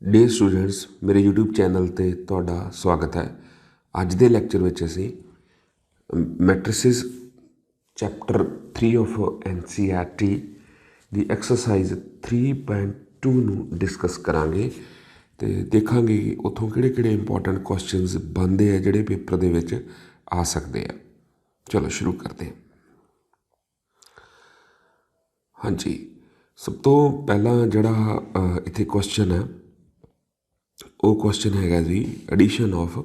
ਡੇ students ਮੇਰੇ YouTube channel ਤੇ ਤੁਹਾਡਾ ਸਵਾਗਤ ਹੈ। ਅੱਜ ਦੇ ਲੈਕਚਰ ਵਿੱਚ ਅਸੀਂ ਮੈਟ੍ਰਿਸਿਸ chapter 3 of NCERT the exercise 3.2 ਨੂੰ ਡਿਸਕਸ ਕਰਾਂਗੇ ਤੇ ਦੇਖਾਂਗੇ ਕਿ ਉੱਥੋਂ ਕਿਹੜੇ ਇੰਪੋਰਟੈਂਟ ਕੁਐਸਚਨਸ ਬਣਦੇ ਆ ਜਿਹੜੇ ਪੇਪਰ ਦੇ ਵਿੱਚ ਆ ਸਕਦੇ ਆ। ਚਲੋ ਸ਼ੁਰੂ ਕਰਦੇ ਹਾਂ। ਹਾਂਜੀ, ਸਭ ਤੋਂ ਪਹਿਲਾਂ ਜਿਹੜਾ ਇੱਥੇ ਕੁਐਸਚਨ ਹੈ ਉਹ ਕੁਐਸਚਨ ਹੈਗਾ ਜੀ addition of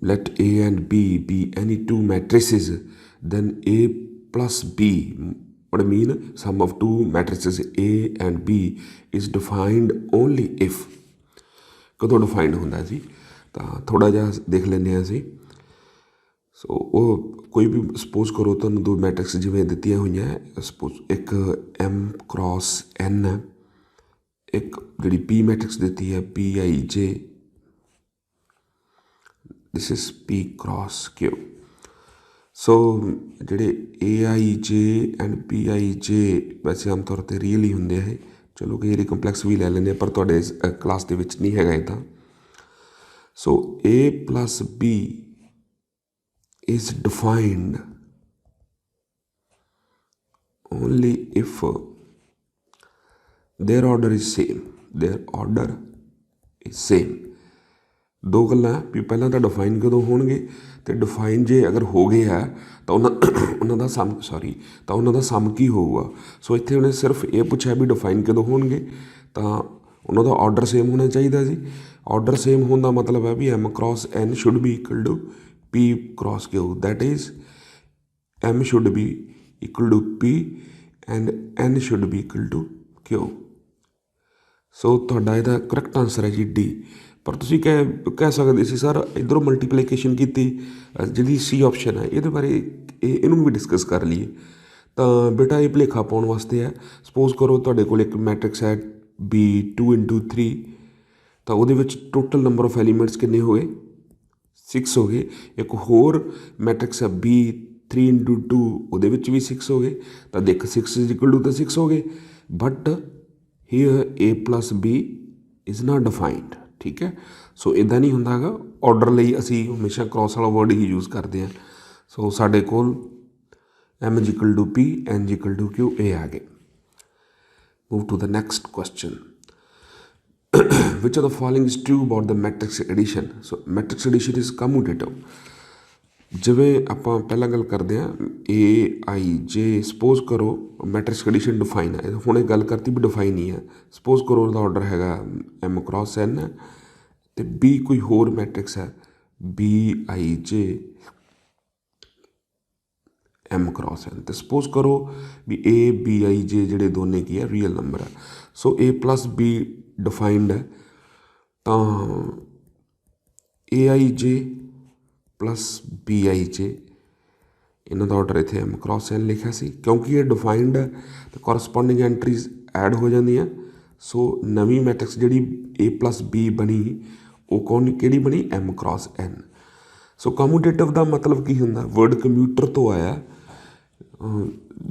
let A and B be any two matrices, then A plus B, what I mean, sum of two matrices A and B is defined only if ਕਦੋਂ ਡਿਫਾਈਂਡ ਹੁੰਦਾ ਜੀ। ਤਾਂ ਥੋੜ੍ਹਾ ਜਿਹਾ ਦੇਖ ਲੈਂਦੇ ਹਾਂ ਅਸੀਂ। ਸੋ ਉਹ ਕੋਈ ਵੀ ਸਪੋਜ਼ ਕਰੋ ਤੁਹਾਨੂੰ ਦੋ ਮੈਟ੍ਰਿਕਸ ਜਿਵੇਂ ਦਿੱਤੀਆਂ ਹੋਈਆਂ, ਸਪੋਜ਼ ਇੱਕ M cross N ਹੈ, ਇੱਕ ਜਿਹੜੀ P ਮੈਟ੍ਰਿਕਸ ਦਿੱਤੀ ਹੈ PIJ, this is P cross Q। ਸੋ ਜਿਹੜੇ AIJ ਐਂਡ PIJ ਵੈਸੇ ਆਮ ਤੌਰ 'ਤੇ ਰੀਅਲ ਹੀ ਹੁੰਦੇ ਹੈ। ਚਲੋ ਕਈ ਵਾਰੀ ਕੰਪਲੈਕਸ ਵੀ ਲੈ ਲੈਂਦੇ ਆ, ਪਰ ਤੁਹਾਡੇ ਕਲਾਸ ਦੇ ਵਿੱਚ ਨਹੀਂ ਹੈਗਾ ਇੱਦਾਂ। ਸੋ A plus B is defined only if their order is same। ਦੋ ਗੱਲਾਂ ਵੀ ਪਹਿਲਾਂ ਤਾਂ ਡਿਫਾਈਨ ਕਦੋਂ ਹੋਣਗੇ, ਅਤੇ ਡਿਫਾਈਨ ਜੇ ਅਗਰ ਹੋ ਗਏ ਆ ਤਾਂ ਉਹਨਾਂ ਦਾ ਸਮ ਕੀ ਹੋਊਗਾ। ਸੋ ਇੱਥੇ ਉਹਨੇ ਸਿਰਫ ਇਹ ਪੁੱਛਿਆ ਵੀ ਡਿਫਾਈਨ ਕਦੋਂ ਹੋਣਗੇ, ਤਾਂ ਉਹਨਾਂ ਦਾ ਆਰਡਰ ਸੇਮ ਹੋਣਾ ਚਾਹੀਦਾ ਜੀ। ਆਰਡਰ ਸੇਮ ਹੋਣ ਦਾ ਮਤਲਬ ਹੈ ਵੀ M cross N should be equal to P cross Q, that is M should be equal to P and N should be equal to Q। ਸੋ ਤੁਹਾਡਾ ਇਹਦਾ ਕਰੈਕਟ ਆਨਸਰ ਹੈ ਜੀ D। ਪਰ ਤੁਸੀਂ ਕਹਿ ਸਕਦੇ ਸੀ ਸਰ ਇੱਧਰੋਂ ਮਲਟੀਪਲੀਕੇਸ਼ਨ ਕੀਤੀ, ਜਿਹੜੀ C ਆਪਸ਼ਨ ਹੈ ਇਹਦੇ ਬਾਰੇ ਇਹਨੂੰ ਵੀ ਡਿਸਕਸ ਕਰ ਲਈਏ। ਤਾਂ ਬੇਟਾ ਇਹ ਭੁਲੇਖਾ ਪਾਉਣ ਵਾਸਤੇ ਹੈ। ਸਪੋਜ਼ ਕਰੋ ਤੁਹਾਡੇ ਕੋਲ ਇੱਕ ਮੈਟ੍ਰਿਕਸ ਹੈ B 2x3, ਤਾਂ ਉਹਦੇ ਵਿੱਚ ਟੋਟਲ ਨੰਬਰ ਆਫ ਐਲੀਮੈਂਟਸ ਕਿੰਨੇ ਹੋ ਗਏ? 6 ਹੋ ਗਏ। ਇੱਕ ਹੋਰ ਮੈਟ੍ਰਿਕਸ ਹੈ B 3x2, ਉਹਦੇ ਵਿੱਚ ਵੀ 6 ਹੋ ਗਏ। ਤਾਂ ਦੇਖ 6 ਤਾਂ 6 ਹੋ ਗਏ, but here A plus B is not defined. ਠੀਕ ਹੈ। ਸੋ ਇੱਦਾਂ ਨਹੀਂ ਹੁੰਦਾ ਹੈਗਾ। ਆਰਡਰ ਲਈ ਅਸੀਂ ਹਮੇਸ਼ਾ ਕ੍ਰੋਸ ਵਾਲਾ ਵਰਡ ਹੀ ਯੂਜ਼ ਕਰਦੇ ਹਾਂ। ਸੋ ਸਾਡੇ ਕੋਲ M is equal to P, N is equal to Q, ਇਹ ਆ ਗਏ। Move to the next question. which of the following is true about the matrix addition? So matrix addition is commutative। ਜਿਵੇਂ ਆਪਾਂ ਪਹਿਲਾਂ ਗੱਲ ਕਰਦੇ ਹਾਂ AIJ, ਸਪੋਜ਼ ਕਰੋ ਮੈਟ੍ਰਿਕਸ ਐਡੀਸ਼ਨ ਡਿਫਾਈਨ ਹੈ। ਹੁਣ ਇਹ ਗੱਲ ਕਰਤੀ ਵੀ ਡਿਫਾਈਨ ਹੀ ਹੈ। ਸਪੋਜ਼ ਕਰੋ ਉਹਦਾ ਆਰਡਰ ਹੈਗਾ M cross N ਹੈ, ਅਤੇ B ਕੋਈ ਹੋਰ ਮੈਟ੍ਰਿਕਸ ਹੈ BIJ M cross N, ਅਤੇ ਸਪੋਜ਼ ਕਰੋ ਵੀ ABIJ ਜਿਹੜੇ ਦੋਨੇ ਕੀ ਹੈ ਰੀਅਲ ਨੰਬਰ ਹੈ। ਸੋ A plus B ਡਿਫਾਈਨਡ ਹੈ, ਤਾਂ AIJ plus BIJ ਇਹਨਾਂ ਦਾ ਆਰਡਰ ਇੱਥੇ M cross N ਲਿਖਿਆ ਸੀ। ਕਿਉਂਕਿ ਇਹ ਡਿਫਾਈਨਡ ਹੈ ਤਾਂ ਕੋਰਸਪੋਂਡਿੰਗ ਐਂਟਰੀਜ਼ ਐਡ ਹੋ ਜਾਂਦੀਆਂ। ਸੋ ਨਵੀਂ ਮੈਟ੍ਰਿਕਸ ਜਿਹੜੀ A plus B ਬਣੀ ਉਹ ਕਿਹੜੀ ਬਣੀ? M cross N। ਸੋ ਕਮਿਊਟੇਟਿਵ ਦਾ ਮਤਲਬ ਕੀ ਹੁੰਦਾ? ਵਰਡ ਕੰਪਿਊਟਰ ਤੋਂ ਆਇਆ।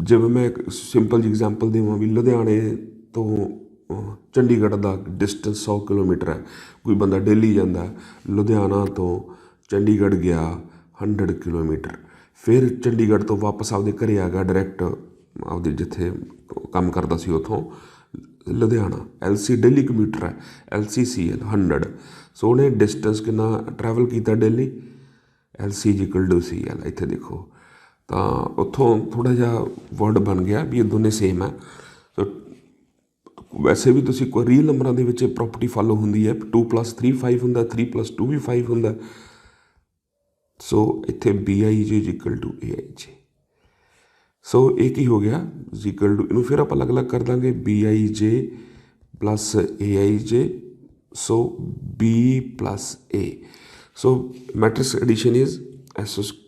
ਜਿਵੇਂ ਮੈਂ ਇੱਕ ਸਿੰਪਲ ਜਿਹੀ ਐਗਜ਼ਾਮਪਲ ਦੇਵਾਂ ਵੀ ਲੁਧਿਆਣੇ ਤੋਂ ਚੰਡੀਗੜ੍ਹ ਦਾ ਡਿਸਟੈਂਸ 100 ਕਿਲੋਮੀਟਰ ਹੈ। ਕੋਈ ਬੰਦਾ ਡੇਲੀ ਜਾਂਦਾ, ਲੁਧਿਆਣਾ ਤੋਂ ਚੰਡੀਗੜ੍ਹ ਗਿਆ 100 ਕਿਲੋਮੀਟਰ, ਫਿਰ ਚੰਡੀਗੜ੍ਹ ਤੋਂ ਵਾਪਸ ਆਪਦੇ ਘਰੇ ਆ ਗਿਆ ਡਾਇਰੈਕਟ ਆਪਦੇ ਜਿੱਥੇ ਕੰਮ ਕਰਦਾ ਸੀ ਉੱਥੋਂ ਲੁਧਿਆਣਾ। LC ਡੇਲੀ ਕੰਪਿਊਟਰ ਹੈ, LCCL 100। ਸੋ ਉਹਨੇ ਡਿਸਟੈਂਸ ਕਿੰਨਾ ਟਰੈਵਲ ਕੀਤਾ daily? LC is equal to CL। ਇੱਥੇ ਦੇਖੋ, ਤਾਂ ਉੱਥੋਂ ਥੋੜ੍ਹਾ ਜਿਹਾ ਵਰਡ ਬਣ ਗਿਆ ਵੀ ਇਹ ਦੋਨੇ ਸੇਮ ਹੈ। ਸੋ ਵੈਸੇ ਵੀ ਤੁਸੀਂ ਕੋਈ ਰੀਅਲ ਨੰਬਰਾਂ ਦੇ ਵਿੱਚ ਪ੍ਰੋਪਰਟੀ ਫਾਲੋ ਹੁੰਦੀ ਹੈ, 2 + 3 5 ਹੁੰਦਾ, 3 + 2 ਵੀ 5 ਹੁੰਦਾ। ਸੋ ਇੱਥੇ BIJ is equal to AIJ। ਸੋ ਇਹ ਕੀ ਹੋ ਗਿਆ? is equal to, ਇਹਨੂੰ ਫਿਰ ਆਪਾਂ ਅਲੱਗ ਕਰ ਦਾਂਗੇ BIJ plus AIJ, so B plus A। So matrix addition is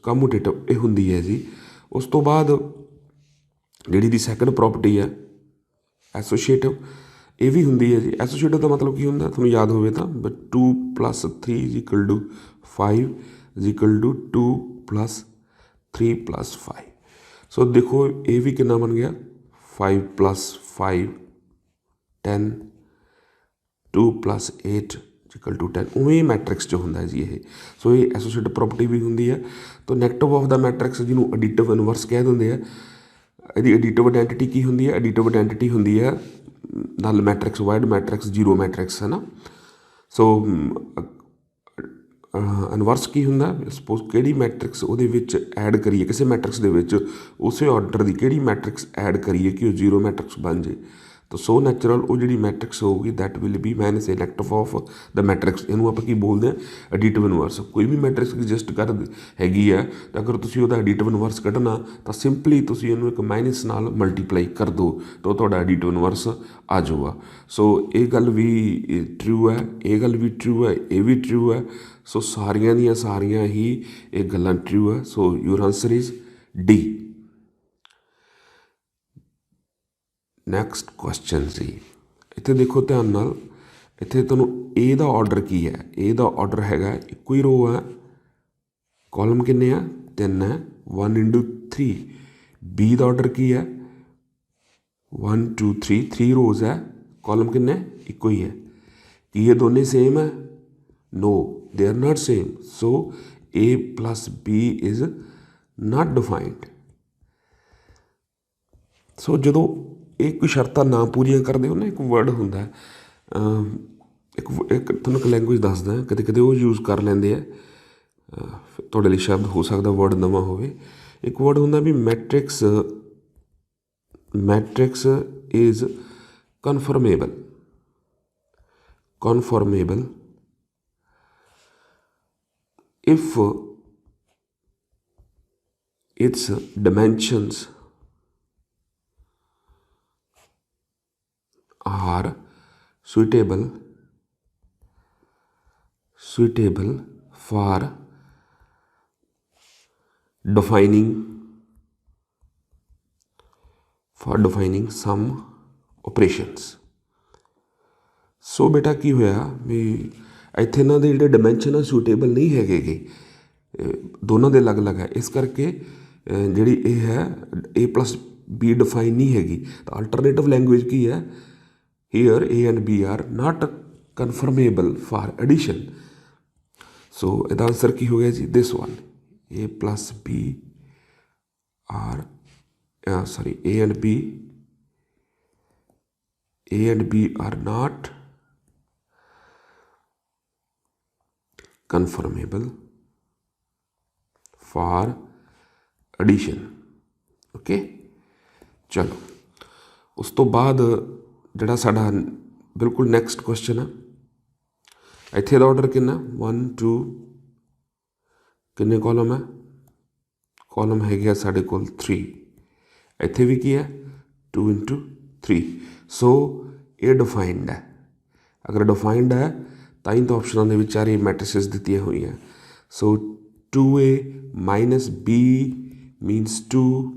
commutative ਇਹ ਹੁੰਦੀ ਹੈ ਜੀ। ਉਸ ਤੋਂ ਬਾਅਦ ਜਿਹੜੀ ਦੀ ਸੈਕੰਡ ਪ੍ਰੋਪਰਟੀ ਹੈ ਐਸੋਸ਼ੀਏਟਿਵ, ਇਹ ਵੀ ਹੁੰਦੀ ਹੈ ਜੀ। ਐਸੋਸ਼ੀਏਟਿਵ ਦਾ ਮਤਲਬ ਕੀ ਹੁੰਦਾ? ਤੁਹਾਨੂੰ ਯਾਦ ਹੋਵੇ ਤਾਂ 2 + 3 is equal to 5 is equal to 2 + 3 + 5। ਸੋ ਦੇਖੋ ਇਹ ਵੀ ਕਿੰਨਾ ਬਣ ਗਿਆ? 5 + 5 10 2 + 8 = 10 उवें मैट्रिक्स 'ਚ ਹੁੰਦਾ ਜੀ ਇਹ। ਸੋ ਇਹ ਐਸੋਸੀਏਟਿਵ ਪ੍ਰੋਪਰਟੀ ਵੀ ਹੁੰਦੀ ਹੈ। ਤਾਂ ਨੈਗੇਟਿਵ ਆਫ ਦਾ ਮੈਟਰਿਕਸ ਜਿਹਨੂੰ ਐਡੀਟਿਵ ਇਨਵਰਸ ਕਹਿ ਦਿੰਦੇ ਆ। ਇਹਦੀ ਐਡੀਟਿਵ ਆਇਡੈਂਟੀਟੀ ਕੀ ਹੁੰਦੀ ਹੈ? ਐਡੀਟਿਵ ਆਇਡੈਂਟੀਟੀ ਹੁੰਦੀ ਹੈ null matrix, void matrix, zero matrix, ਹੈ ਨਾ। ਸੋ ਇਨਵਰਸ ਕੀ ਹੁੰਦਾ? ਸਪੋਜ਼ ਕਿਹੜੀ ਮੈਟਰਿਕਸ ਉਹਦੇ ਵਿੱਚ ਐਡ ਕਰੀਏ, ਕਿਸੇ ਮੈਟਰਿਕਸ ਦੇ ਵਿੱਚ ਉਸੇ ਆਰਡਰ ਦੀ ਕਿਹੜੀ ਮੈਟਰਿਕਸ ਐਡ ਕਰੀਏ ਕਿ ਉਹ ਜ਼ੀਰੋ ਮੈਟਰਿਕਸ ਬਣ ਜੇ। ਤਾਂ ਸੋ ਨੈਚੁਰਲ ਉਹ ਜਿਹੜੀ ਮੈਟਰਿਕਸ ਹੋਊਗੀ that will be minus elective of the matrix. ਇਹਨੂੰ ਆਪਾਂ ਕੀ ਬੋਲਦੇ ਹਾਂ? ਐਡੀਟਿਵ ਇਨਵਰਸ। ਕੋਈ ਵੀ ਮੈਟਰਿਕਸ ਐਗਜ਼ਿਸਟ ਕਰ ਹੈਗੀ ਹੈ ਤਾਂ ਅਗਰ ਤੁਸੀਂ ਉਹਦਾ ਐਡੀਟਿਵ ਇਨਵਰਸ ਕੱਢਣਾ ਤਾਂ ਸਿੰਪਲੀ ਤੁਸੀਂ ਇਹਨੂੰ ਇੱਕ ਮਾਈਨਸ ਨਾਲ ਮਲਟੀਪਲਾਈ ਕਰ ਦਿਓ ਤਾਂ ਤੁਹਾਡਾ ਐਡੀਟਿਵ ਇਨਵਰਸ ਆ ਜਾਊਗਾ। ਸੋ ਇਹ ਗੱਲ ਵੀ ਟਰੂ ਹੈ, ਇਹ ਗੱਲ ਵੀ ਟਰੂ ਹੈ, ਇਹ ਵੀ ਟਰੂ ਹੈ। ਸੋ ਸਾਰੀਆਂ ਦੀਆਂ ਸਾਰੀਆਂ ਹੀ ਇਹ ਗੱਲਾਂ ਟਰੂ ਹੈ। So your answer is D. Next question ਜੀ, ਇੱਥੇ ਦੇਖੋ ਧਿਆਨ ਨਾਲ। ਇੱਥੇ ਤੁਹਾਨੂੰ ਏ ਦਾ ਆਰਡਰ ਕੀ ਹੈ? ਏ ਦਾ ਆਰਡਰ ਹੈਗਾ ਇੱਕੋ ਹੀ ਰੋ ਹੈ, ਕਾਲਮ ਕਿੰਨੇ ਆ? 3 ਹੈ, 1 × 3। ਬੀ ਦਾ ਆਰਡਰ ਕੀ ਹੈ? 1 2 3, 3 ਰੋਜ਼ ਹੈ, ਕਾਲਮ ਕਿੰਨੇ? ਇੱਕੋ ਹੀ ਹੈ। ਕੀ ਇਹ ਦੋਨੇ ਸੇਮ ਹੈ? No, they are not same. So A + B is not defined. So ਜਦੋਂ ਇਹ ਕੋਈ ਸ਼ਰਤਾਂ ਨਾ ਪੂਰੀਆਂ ਕਰਦੇ ਹੋ ਨਾ, ਇੱਕ ਵਰਡ ਹੁੰਦਾ ਇੱਕ ਤੁਹਾਨੂੰ ਇੱਕ ਲੈਂਗੁਏਜ ਦੱਸਦਾ, ਕਦੇ ਕਦੇ ਉਹ ਯੂਜ਼ ਕਰ ਲੈਂਦੇ ਆ। ਤੁਹਾਡੇ ਲਈ ਸ਼ਬਦ ਹੋ ਸਕਦਾ ਵਰਡ ਨਵਾਂ ਹੋਵੇ। ਇੱਕ ਵਰਡ ਹੁੰਦਾ ਵੀ matrix, matrix is conformable. Conformable if its dimensions are suitable for defining some operations। So ਬੇਟਾ ਕੀ ਹੋਇਆ ਵੀ ਇੱਥੇ ਇਹਨਾਂ ਦੇ ਜਿਹੜੇ ਡਾਇਮੈਂਸ਼ਨ ਆ ਸੂਟੇਬਲ ਨਹੀਂ ਹੈਗੇ ਗੇ, ਦੋਨਾਂ ਦੇ ਅਲੱਗ-ਅਲੱਗ ਹੈ। ਇਸ ਕਰਕੇ ਜਿਹੜੀ ਇਹ ਹੈ A + B ਡਿਫਾਈਨ ਨਹੀਂ ਹੈਗੀ। ਤਾਂ ਅਲਟਰਨੇਟਿਵ ਲੈਂਗੁਏਜ ਕੀ ਹੈ? Here A and B are not conformable for addition. So ਇਹਦਾ ਆਂਸਰ ਕੀ ਹੋ ਗਿਆ ਜੀ? This one, A + B are sorry A and B are not conformable for addition। Okay, ਚਲੋ ਉਸ ਤੋਂ ਬਾਅਦ ਜਿਹੜਾ ਸਾਡਾ ਬਿਲਕੁਲ ਨੈਕਸਟ ਕੁਐਸਚਨ ਆ, ਇੱਥੇ ਦਾ ਆਰਡਰ ਕਿੰਨਾ? 1 2, ਕਿੰਨੇ ਕਾਲਮ ਹੈ? ਕਾਲਮ ਹੈਗੇ ਆ ਸਾਡੇ ਕੋਲ 3। ਇੱਥੇ ਵੀ ਕੀ ਹੈ? 2 × 3। ਸੋ ਇਹ ਡਿਫਾਈਨਡ ਹੈ। ਅਗਰ ਡਿਫਾਈਨਡ ਹੈ ਤਾਂ ਹੀ ਤਾਂ ਆਪਸ਼ਨਾਂ ਦੇ ਵਿੱਚ ਸਾਰੀ ਮੈਟ੍ਰਿਸਿਸ ਦਿੱਤੀਆਂ ਹੋਈਆਂ। So 2A - B means 2,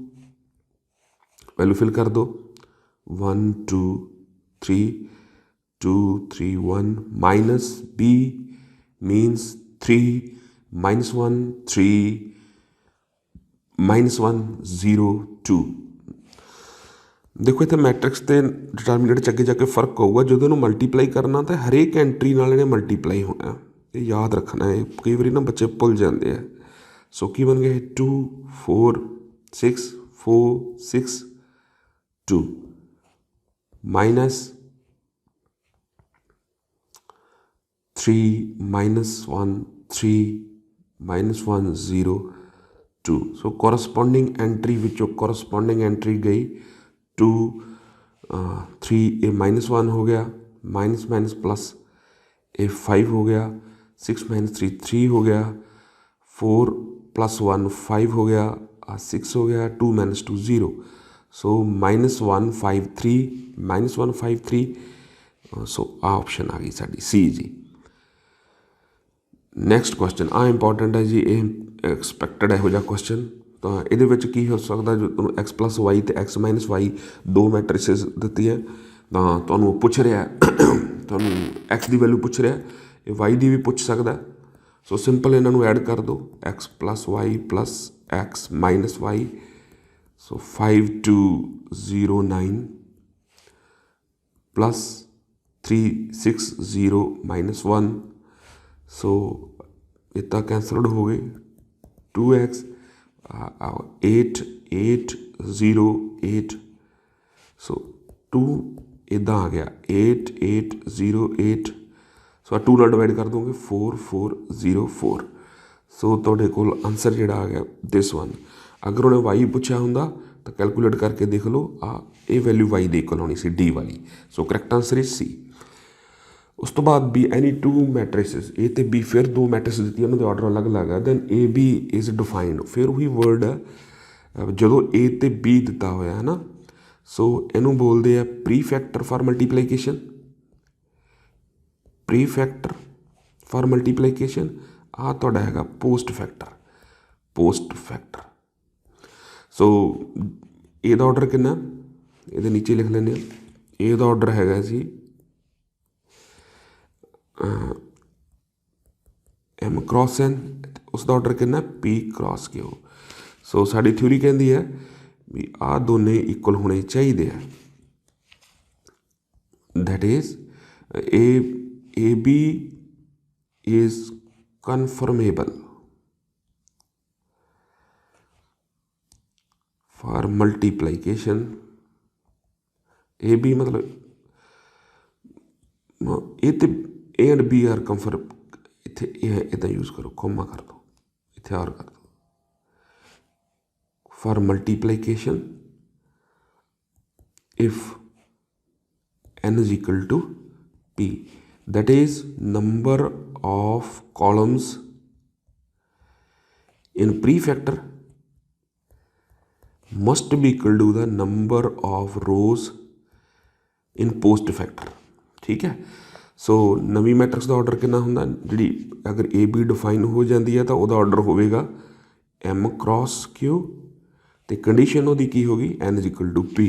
value fill ਕਰ ਦਿਓ। 1 2 3 2 3 1 -B means 3 -1 3 -1 0 2। ਦੇਖੋ ਇੱਥੇ ਮੈਟਰਿਕਸ ਅਤੇ ਡਿਟਰਮੀਨੈਂਟ 'ਚ ਅੱਗੇ ਜਾ ਕੇ ਫਰਕ ਹੋਊਗਾ। ਜਦੋਂ ਇਹਨੂੰ ਮਲਟੀਪਲਾਈ ਕਰਨਾ ਤਾਂ ਹਰੇਕ ਐਂਟਰੀ ਨਾਲ ਇਹਨੇ ਮਲਟੀਪਲਾਈ ਹੋਣਾ, ਇਹ ਯਾਦ ਰੱਖਣਾ ਹੈ। ਕਈ ਵਾਰੀ ਨਾ ਬੱਚੇ ਭੁੱਲ ਜਾਂਦੇ ਆ। ਸੋ ਕੀ ਬਣ ਗਿਆ? 2 4 6 4 6 2 -3 -1 3 -1 0 2। ਸੋ ਕੋਰਸਪੋਂਡਿੰਗ ਐਂਟਰੀ ਵਿੱਚੋਂ ਕੋਰਸਪੋਂਡਿੰਗ ਐਂਟਰੀ ਗਈ 2 3, ਇਹ -1 ਹੋ ਗਿਆ, ਮਾਈਨਸ ਪਲੱਸ ਇਹ 5 ਹੋ ਗਿਆ, 6 - 3 3 ਹੋ ਗਿਆ, 4 + 1 5 ਹੋ ਗਿਆ, 6 ਹੋ ਗਿਆ, 2 - 2 0। ਸੋ -1 5 3 -1 5 3। ਸੋ ਆ ਆਪਸ਼ਨ ਆ ਗਈ ਸਾਡੀ ਸੀ ਜੀ। ਨੈਕਸਟ ਕੁਐਸਚਨ ਆ ਇੰਪੋਰਟੈਂਟ ਹੈ ਜੀ, ਇਹ ਐਕਸਪੈਕਟਡ ਇਹੋ ਜਿਹਾ ਕੁਐਸਚਨ। ਤਾਂ ਇਹਦੇ ਵਿੱਚ ਕੀ ਹੋ ਸਕਦਾ? ਜੋ ਤੁਹਾਨੂੰ X + Y ਅਤੇ X - Y ਦੋ ਮੈਟ੍ਰਿਸਿਸ ਦਿੱਤੀ ਹੈ, ਤਾਂ ਤੁਹਾਨੂੰ ਪੁੱਛ ਰਿਹਾ ਤੁਹਾਨੂੰ X ਦੀ ਵੈਲੂ ਪੁੱਛ ਰਿਹਾ, ਇਹ Y ਦੀ ਵੀ ਪੁੱਛ ਸਕਦਾ। ਸੋ ਸਿੰਪਲ ਇਹਨਾਂ ਨੂੰ ਐਡ ਕਰ ਦਿਓ, X + Y + X - Y। ਸੋ 5 2 0 9 + 360 -1, सो इतना कैंसलड हो गए। 2x 8 8 0 8, सो 2 इदा आ गया 8 8 0 8, सो 2 ਨਾਲ डिवाइड कर दोगे 4 4 0 4, सो ਤੁਹਾਡੇ ਕੋਲ आंसर ਜਿਹੜਾ आ गया दिस वन। अगर उन्हें वाई पूछा होंदा तो कैलकुलेट करके देख लो, ये वैल्यू वाई ਦੇ इक्वल होनी सी डी वाली। सो करैक्ट आंसर इज सी। उस तो बाद बी एनी टू मैट्रिसेस ए तो बी, फिर दो मैट्रिस दी उन्होंने ऑर्डर अलग अलग है, then A B is defined, फिर वही वर्ड है जो ए तो बी दिता होया है ना, सो इनू बोलते हैं pre factor for multiplication, pre factor for multiplication. आ तुहाडा हैगा post factor, post factor. So ए दा ऑर्डर कितना, ये नीचे लिख लें, ए दा ऑर्डर हैगा जी एम क्रॉस एन, उसका ऑर्डर कितना पी क्रॉस क्यू। सो साड़ी थ्योरी कहती है भी आ दोने इक्वल होने चाहिए, that is A B is conformable for multiplication. A B मतलब ए तो A and B are conform, इतने इदा यूज़ करो, कॉमा कर दो, इतने आर कर दो, for multiplication if n is equal to p, that is number of columns in prefactor must be equal to the number of rows in post factor। ठीक है। सो नवी मैट्रिक्स का ऑर्डर कितना होंदा, जी अगर ए बी डिफाइन हो जाती है तो वह ऑर्डर होगा एम क्रॉस क्यू, तो कंडीशन वो की होगी N is equal to P.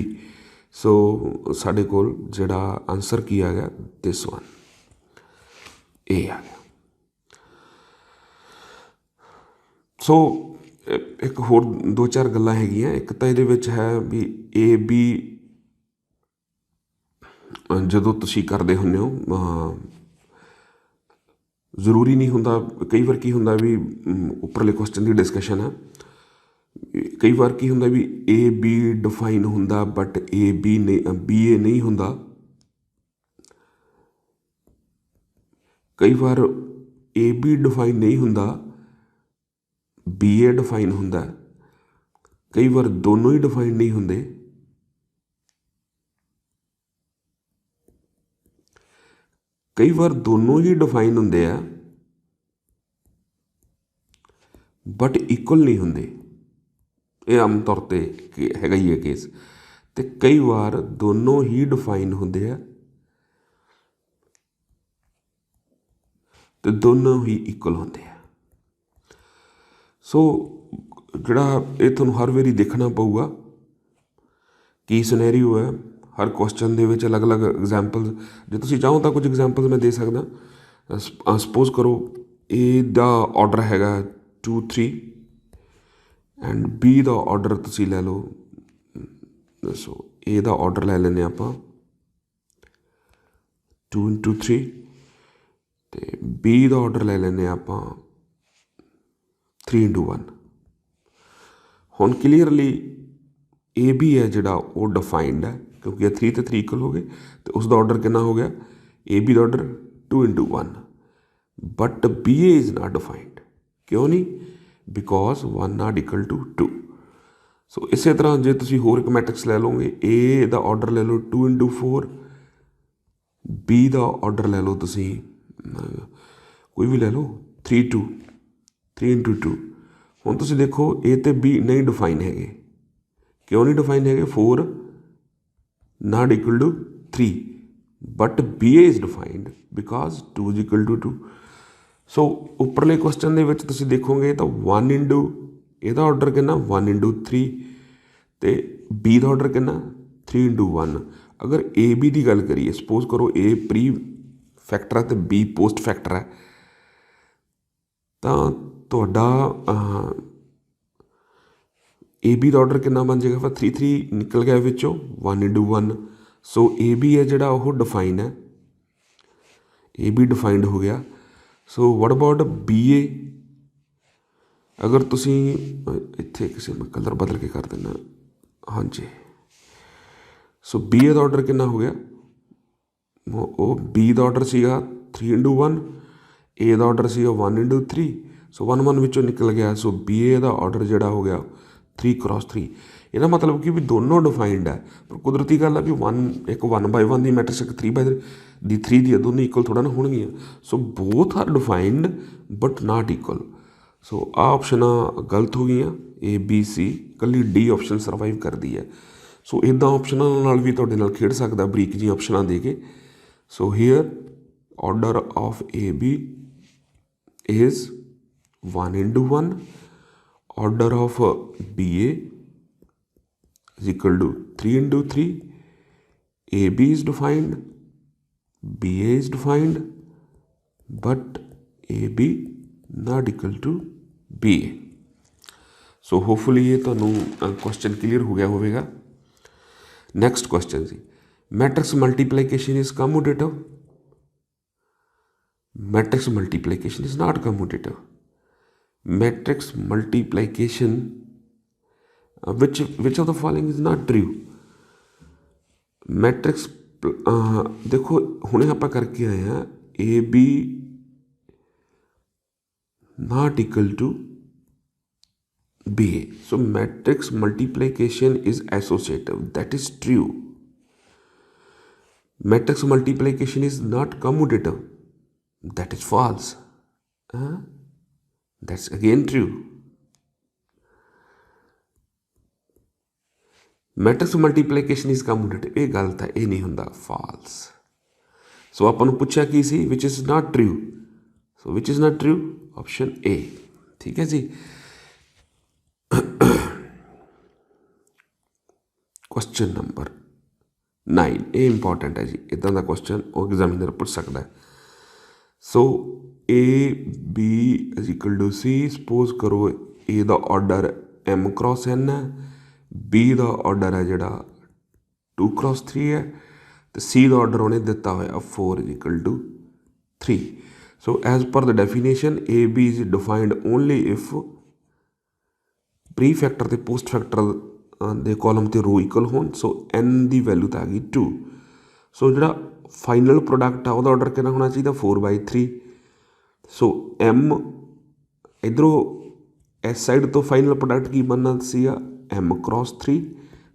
So साढ़े कोल जिहड़ा आंसर की आ गया दिस वन, ए आ गया। सो एक होर दो चार गल्लां हैगियां, एक तो ये है भी ए बी ਜਦੋਂ ਤੁਸੀਂ ਕਰਦੇ ਹੁੰਦੇ ਹੋ, ਜ਼ਰੂਰੀ ਨਹੀਂ ਹੁੰਦਾ, ਕਈ ਵਾਰ ਕੀ ਹੁੰਦਾ ਵੀ ਉੱਪਰਲੇ ਕੁਐਸਚਨ ਦੀ ਡਿਸਕਸ਼ਨ ਹੈ, ਕਈ ਵਾਰ ਕੀ ਹੁੰਦਾ ਵੀ ਏ ਬੀ ਡਿਫਾਈਨ ਹੁੰਦਾ ਬਟ ਏ ਬੀ ਨਹੀਂ ਬੀ ਏ ਨਹੀਂ ਹੁੰਦਾ, ਕਈ ਵਾਰ ਏ ਬੀ ਡਿਫਾਈਨ ਨਹੀਂ ਹੁੰਦਾ ਬੀ ਏ ਡਿਫਾਈਨ ਹੁੰਦਾ, ਕਈ ਵਾਰ ਦੋਨੋਂ ਹੀ ਡਿਫਾਈਨ ਨਹੀਂ ਹੁੰਦੇ, कई बार दोनों ही डिफाइन होंगे आ बट इक्वल नहीं होंगे, ये आम तौर पर हैगा ही है केस। तो कई बार दोनों ही डिफाइन होंगे आ तो दोनों ही इक्वल होंगे आ। सो जिहड़ा ये तुहानूं हर वारी देखना पऊगा की सिनेरियो है, हर क्वेश्चन दे विच अलग अलग एग्जाम्पल, जो तुसीं चाहो तो कुछ एग्जाम्पल मैं दे सकदा। सपोज करो ए दा ऑर्डर हैगा 2 3 एंड बी दा ऑर्डर तुसीं लै लो, दसो ए दा ऑर्डर लै लैने आपां 2 into 3 ते बी दा ऑर्डर लै लैने आपां 3 into 1। हुण क्लीयरली ए बी है जिहड़ा वो डिफाइंड है क्योंकि ये 3 तो 3 इक्वल हो गए, तो उसका ऑर्डर कितना हो गया ए बी का order 2 into 1, but B A is not defined, क्यों नहीं, because 1 not equal to 2। So इस तरह जो तुम होर एक मैट्रिक्स लै लोगे, ए का ऑर्डर ले लो 2 into 4, बी का ऑर्डर ले लो तुसी कोई भी ले लो 3 2 3 into 2। हुण तुसी देखो ए तो बी नहीं डिफाइन है, क्यों नहीं डिफाइन है, 4 not equal to 3 but B A is defined because 2 is equal to 2। So उपरले क्वेश्चन दे विच तुसीं देखोगे तो 1 into ਇਹਦਾ ऑर्डर कितना 1 into 3 तो बी का ऑर्डर कितना 3 into 1। अगर ए बी की गल करिए, सपोज करो ए प्री फैक्टर है तो बी पोस्ट फैक्टर है, तो तुहाडा ए बी का ऑर्डर कितना बन जाएगा, फिर 3 3 निकल गया विचों 1 into 1। सो ए बी है जिहड़ा वो डिफाइन है ए बी डिफाइंड हो गया। सो वट अबाउट बी ए, अगर तुसी इत्थे किसी मैं कलर बदल के कर देना, हाँ जी। सो बी ए का ऑर्डर कितना हो गया, वो बी का ऑर्डर सीगा 3x1, ए का ऑर्डर सीगा 1x3। सो 1 विचों निकल गया। सो बी ए का ऑर्डर जोड़ा हो गया 3x3। ਇਹਦਾ मतलब कि भी दोनों डिफाइंड है, पर कुदरती गल है भी 1 एक 1/1 की मैट्रिक्स, एक 3/3 की, दोनों इक्वल थोड़ा ना होणगियां। So both are defined but not equal. So आ ऑप्शनां गलत हो गई, ए बी सी, कल्ली डी ऑप्शन सर्वाइव करती है। सो इदा ऑप्शनां नाल भी तुहाडे नाल खेड सकदा बरीक जी ऑप्शनां दे के। So here order of A B is 1x1, order of B A is equal to 3x3, AB is defined, BA is defined, but AB not equal to BA. So hopefully ये तुहानू क्वेश्चन क्लीयर हो गया होगा। Next question जी, matrix multiplication is commutative. Matrix multiplication is not commutative. Matrix multiplication which of the following is not true? Matrix देखो हुणे आपां करके आए हैं A B not equal to B A. So matrix multiplication is associative, that is true. Matrix multiplication is not commutative, that is false. That's again true. Matrix multiplication is commutative, ये गलत है, ये नहीं होंदा, फॉल्स। सो आपां नूं पुछया की सी, which is not true. So which is not true, option A. ठीक है जी। क्वेश्चन नंबर 9, ये इंपॉर्टेंट है जी, इदां दा क्वेश्चन वो एग्जामिनर पूछ सकता है। So A B is equal to C, suppose करो ए का ऑर्डर M क्रॉस N है, बी का ऑर्डर है जोड़ा 2x3 है, तो सी का ऑर्डर उन्हें दिता हुआ 4 is equal to 3। So as per the definition A B is defined only if pre factor तो पोस्ट फैक्टर के कॉलम तो रो इक्वल हो। सो एन की वैल्यू तो आ गई 2। सो जो फाइनल प्रोडक्ट है वह ऑर्डर कितना होना चाहिए, 4/3। सो एम इधरों इस साइड तो फाइनल प्रोडक्ट की बनना सीगा M क्रॉस 3,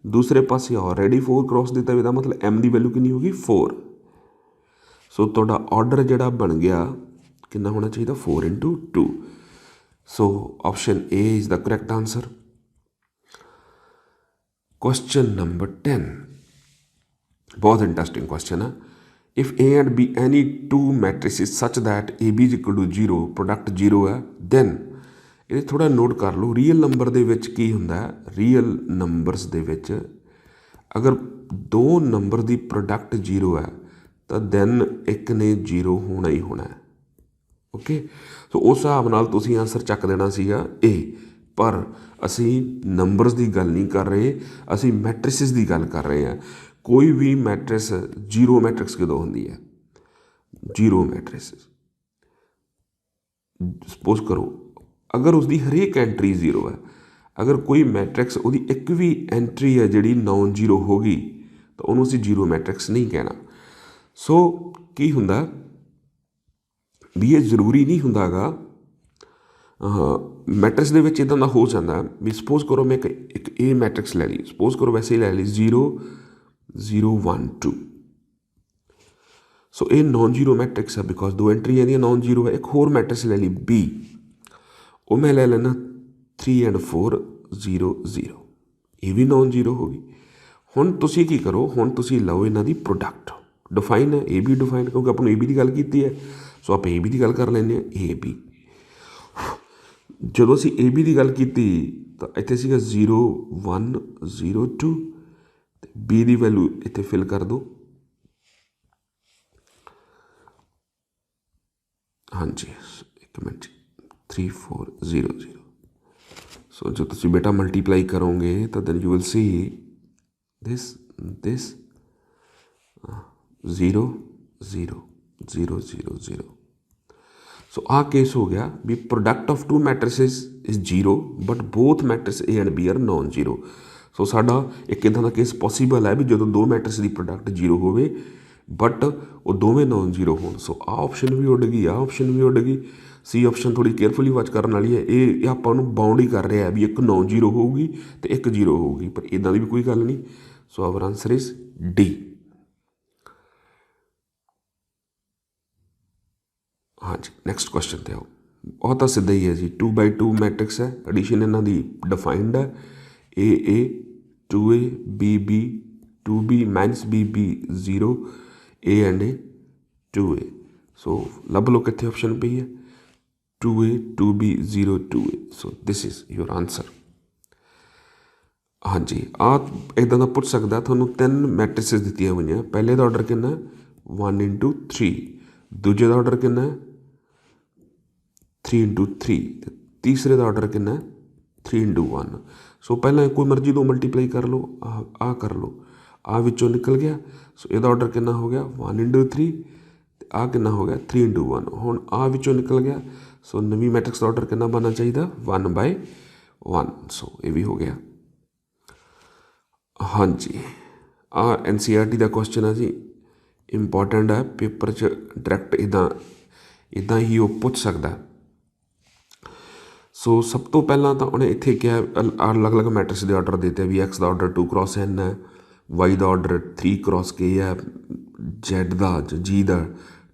दूसरे पासे ऑलरेडी 4 क्रॉस दिता हुआ, मतलब M की वैल्यू कितनी होगी 4। सो तुहाडा ऑर्डर जोड़ा बन गया कितना होना चाहिए, 4x2। So option A is the correct answer. Question number 10, बहुत इंटरेस्टिंग क्वेश्चन है। If A and B any two matrices such that A B is equal to 0, product 0 है, देन ये थोड़ा नोट कर लो, रीयल नंबर दे विच की हुंदा है, real numbers दे विच अगर दो नंबर की प्रोडक्ट 0 है तो दैन एक ने 0 होना ही होना है। ओके, सो उस हिसाब नाल तुसीं आंसर चक देना सीगा ए। पर असी नंबरस की गल नहीं कर रहे, असी मैट्रिसिस की गल कर रहे हैं। कोई भी मैट्रिक्स 0 मैट्रिक्स कदों होंदी है, 0 मैट्रिक्स सपोज करो अगर उसकी हरेक एंट्री 0 है, अगर कोई मैट्रिक्स वो एक भी एंट्री है जी नॉन 0 होगी तो उन्होंने असीं 0 मैट्रिक्स नहीं कहना। सो की हुंदा भी ये जरूरी नहीं हुंदा गा, मैट्रिक्स दे विच इदां दा हो जाता है भी सपोज करो मैं एक ए मैट्रिक्स ले ली, सपोज करो वैसे ही ले ली 0 0 1 2। सो ये नॉन 0 मैट्रिक्स है बिकॉज दो एंट्री है नॉन 0 है। एक होर मैट्रिक्स ले ली बी, वो मैं ले लेना 3 and 4 0 0, ये भी नॉन 0 होगी। हुण तुसीं की करो, हुण तुसीं लो इन्हां दी प्रोडक्ट डिफाइन है, ए बी डिफाइन, क्योंकि अपन ए बी की गल की है। सो आप ए बी की गल कर लें, ए बी। जो असीं ए बी की गल की तो इत्थे सीगा 0 1 0 2, बी की वैल्यू इत्थे फिल कर दो। हाँ जी, एक मिनट, 3 4 0 0। सो जो तुम बेटा मल्टीप्लाई करोगे तो then you will see this 0 0 0 0 0। So आ केस हो गया भी product of two matrices is 0 but both matrix A and B are non 0। So साडा एक इदां दा केस पॉसीबल है भी जो दो मैट्रिस की प्रोडक्ट 0 होवे बट वो दोवें नॉन 0 हो। सो आ ऑप्शन भी उड़ गई, आ ऑप्शन भी उड़ गई। सी ऑप्शन थोड़ी केयरफुली वाच करने वाली है, ये आपां नूं बाउंड ही कर रहा है भी एक नॉन 0 होगी तो एक 0 होगी, पर इदां दी भी कोई गल नहीं। So our answer is D. हाँ जी, नैक्सट क्वेश्चन ते आओ। बहुत तो सीधा ही है जी, 2x2 मैट्रिक्स है, एडिशन इन्हों की डिफाइंड है, ए 2a b 2b -b 0 a and A 2a। सो लभ लो कितने ऑप्शन पी है 2a 2b 0 2a। So this is your answer. हाँ जी, आ इदा का पूछ सकता थोनों 3 मैट्रिसेस दित्तियां हुई, पहले का ऑर्डर कितना 1 × 3, दूजे का ऑर्डर कितना 3 × 3, तीसरे का ऑर्डर कितना 3 × 1। सो पहला कोई मर्जी दो मल्टीप्लाई कर लो, आ कर लो, आ विचों निकल गया। सो यदा ऑर्डर कितना हो गया 1 × 3, आ कितना हो गया 3 × 1। हुण आ विचों निकल गया। सो नवी मैट्रिक्स का ऑर्डर कितना बनना चाहिए 1/1। सो ये भी हो गया। हाँ जी, आ NCERT का क्वेश्चन है जी, इंपॉर्टेंट है, पेपर च डायरैक्ट इदा ही वो पूछ सकता है। सो सब तो पहला तो उन्हें इतने क्या अलग अलग मैट्रिक्स के ऑर्डर देते भी एक्स का ऑर्डर 2 × n है, वाई का ऑर्डर 3 × k है, Z का जी का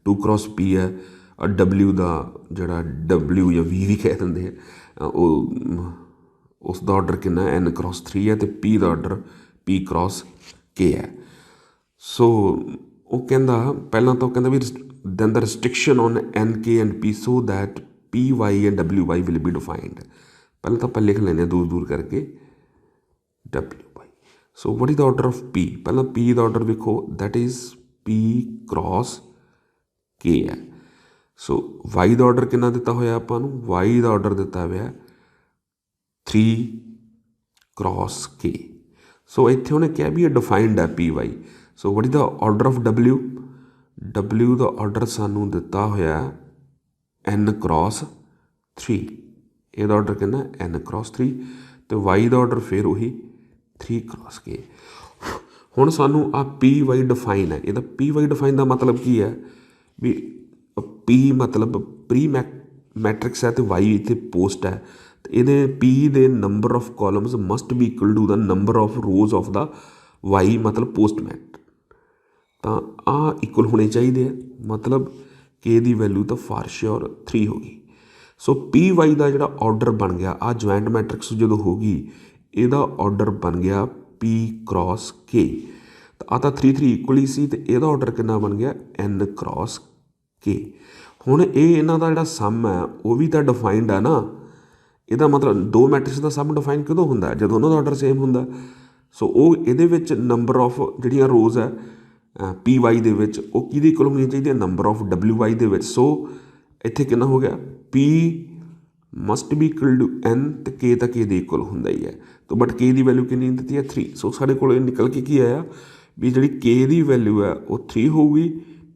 2 × p है, W का जोड़ा W या V भी कह देंगे हैं उसका ऑर्डर कितना n × 3 है, तो P का ऑर्डर P × k है। सो वो कहता पहला तो कहता भी then the restriction on n k and p so that p y and w y will be defined। पहले तो आप लिख लेने दूर दूर करके w y। So what is the order of p? पहला p का ऑर्डर देखो that is p × k है। सो y का ऑर्डर कितना दिता होया आपां नूं, y का ऑर्डर दिता हुआ 3 × k। सो इत्थे उन्हें क्या भी डिफाइंड है P Y. So what is the order of W का ऑर्डर सानू दिता होया n × 3, यदा ऑर्डर कितना n × 3, तो y का ऑर्डर फिर वही 3 × k। हुण सानू आ पी वाई डिफाइन है, यदा पी वाई डिफाइन का मतलब की है भी पी मतलब प्री मैट्रिक्स है तो वाई इतने पोस्ट है, तो ये पी दे number of columns must be equal to the number of rows of the Y मतलब पोस्ट मैट। तो आ इक्वल होने चाहिए, मतलब के दी वैल्यू तो फार श्योर 3 होगी। सो पी वाई का जोड़ा ऑर्डर बन गया, आ ज्वाइंट मैट्रिक्स जो होगी यदा ऑर्डर बन गया पी × k। तो आ 3 3 इक्वल ही सी, तो यदा ऑर्डर कितना बन गया n × k। हुण ये इन्हां दा जिहड़ा सम है वो भी तो डिफाइंड है ना, यदा मतलब दो मैट्रिक्स का सम डिफाइन कदों हुंदा जब उन्हों का ऑर्डर सेम हुंदा। सो वो ये नंबर ऑफ जिहड़ियां रोज है पी वाई दे विच वो किहदे इक्वल होनी चाहिए नंबर ऑफ W वाई दे विच। सो इत्थे कितना हो गया P must be equal to n, तो K तो K दे इक्वल हुंदा ही है, तो बट K की वैल्यू कितनी दी है 3। सो साढ़े कोल निकल के की आया भी जी K की वैल्यू है वो 3 होगी,